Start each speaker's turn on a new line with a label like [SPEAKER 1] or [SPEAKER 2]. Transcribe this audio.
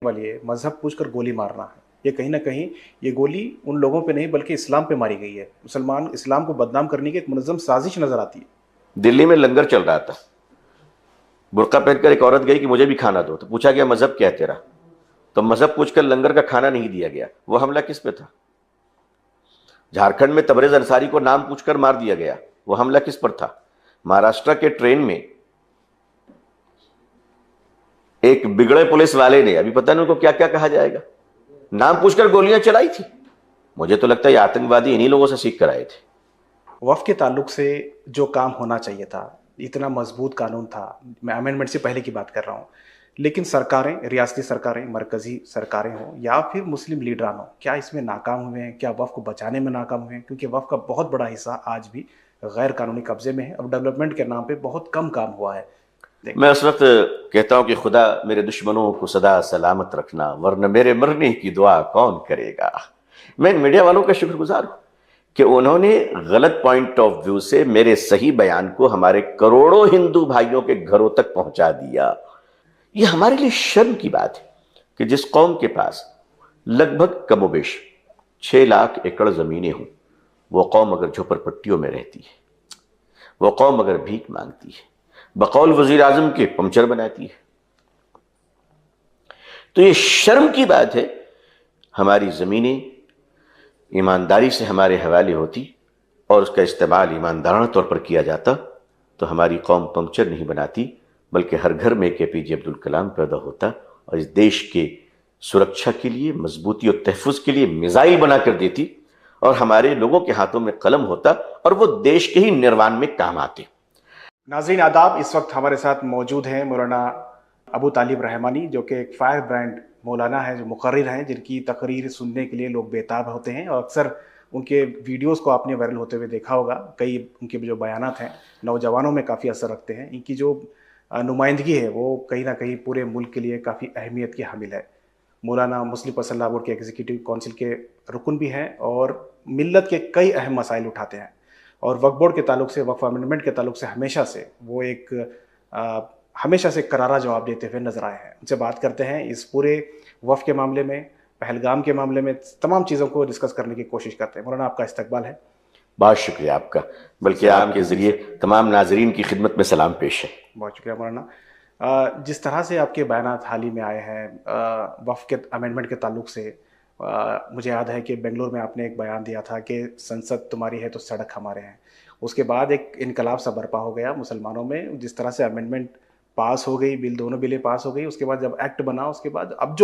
[SPEAKER 1] वाली है, मजहब पूछ कर गोली मारना है। ये कहीं ना कहीं ये गोली उन लोगों पे नहीं बल्कि इस्लाम पे मारी गई है। मुसलमान इस्लाम को बदनाम करने की एक मुनज़्ज़म साजिश नजर आती है।
[SPEAKER 2] दिल्ली में लंगर चल रहा था, बुर्का पहनकर एक औरत गई कि मुझे भी खाना दो, तो पूछा गया मजहब क्या है तेरा, तो मजहब पूछकर लंगर का खाना नहीं दिया गया। वो हमला किस पे था? झारखंड में तबरेज अंसारी को नाम पूछकर मार दिया गया, वो हमला किस पर था? महाराष्ट्र के ट्रेन में एक बिगड़े पुलिस वाले ने, अभी पता नहीं उनको क्या क्या कहा जाएगा, नाम पूछकर गोलियां चलाई थी। मुझे तो लगता है ये आतंकवादी इन्हीं लोगों से सीख कर आए थे।
[SPEAKER 1] वफ़ के ताल्लुक से जो काम होना चाहिए था, इतना मजबूत कानून था, मैं अमेंडमेंट से पहले की बात कर रहा हूँ, लेकिन सरकारें, रियासती सरकारें, मरकज़ी सरकारें हों या फिर मुस्लिम लीडरान हों, क्या इसमें नाकाम हुए हैं? क्या वफ़ को बचाने में नाकाम हुए हैं? क्योंकि वफ़ का बहुत बड़ा हिस्सा आज भी गैर कानूनी कब्जे में है और डेवलपमेंट के नाम पे बहुत कम काम हुआ है।
[SPEAKER 2] मैं उस वक्त कहता हूं कि खुदा मेरे दुश्मनों को सदा सलामत रखना, वरना मेरे मरने की दुआ कौन करेगा। मैं मीडिया वालों का शुक्रगुजार हूं कि उन्होंने गलत पॉइंट ऑफ व्यू से मेरे सही बयान को हमारे करोड़ों हिंदू भाइयों के घरों तक पहुंचा दिया। यह हमारे लिए शर्म की बात है कि जिस कौम के पास लगभग कमोबेश 6 लाख एकड़ जमीनें हों, वो कौम अगर झोपड़पट्टियों में रहती है, वो कौम अगर भीख मांगती है, बकौल वजीर आजम के पंचर बनाती है, तो ये शर्म की बात है। हमारी जमीनें ईमानदारी से हमारे हवाले होती और उसका इस्तेमाल ईमानदाराना तौर पर किया जाता, तो हमारी कौम पंक्चर नहीं बनाती, बल्कि हर घर में एक एपीजे अब्दुल कलाम पैदा होता और इस देश के सुरक्षा के लिए, मजबूती और तहफ़्फ़ुज़ के लिए मिसाइल बना कर देती और हमारे लोगों के हाथों में कलम होता और वो देश के ही निर्माण में काम आते।
[SPEAKER 1] नाज़रीन आदाब, इस वक्त हमारे साथ मौजूद हैं मौलाना अबू तालिब रहमानी, जो कि एक फायर ब्रांड मौलाना है, जो मुकर्रिर हैं, जिनकी तकरीर सुनने के लिए लोग बेताब होते हैं और अक्सर उनके वीडियोस को आपने वायरल होते हुए देखा होगा। कई उनके जो बयानात हैं नौजवानों में काफ़ी असर रखते हैं। इनकी जो नुमाइंदगी है वो कहीं ना कहीं पूरे मुल्क के लिए काफ़ी अहमियत की हामिल है। मौलाना मुस्लिम पर्सनल लॉ बोर्ड के एग्जीक्यूटिव काउंसिल के रुकन भी हैं और मिल्लत के कई अहम मसाइल उठाते हैं और वक्फ बोर्ड के ताल्लुक से, वक्फ अमेंडमेंट के ताल्लुक से हमेशा से वो हमेशा से करारा जवाब देते हुए नजर आए हैं। उनसे बात करते हैं इस पूरे वक्फ के मामले में, पहलगाम के मामले में, तमाम चीज़ों को डिस्कस करने की कोशिश करते हैं। मौलाना, आपका इस्तकबाल है।
[SPEAKER 2] बहुत शुक्रिया आपका, बल्कि आपके ज़रिए तमाम नाजरीन की खिदमत में सलाम पेश है।
[SPEAKER 1] बहुत शुक्रिया मौलाना। जिस तरह से आपके बयानात हाल ही में आए हैं वक्फ के अमेंडमेंट के ताल्लुक से, मुझे याद है कि बेंगलुरु में आपने एक बयान दिया था कि संसद तुम्हारी है तो सड़क हमारे हैं। उसके बाद एक इनकलाब सा बर्पा हो गया मुसलमानों में, जिस तरह से अमेंडमेंट पास हो गई, बिल, दोनों बिलें पास हो गई, उसके बाद जब एक्ट बना, उसके बाद अब जो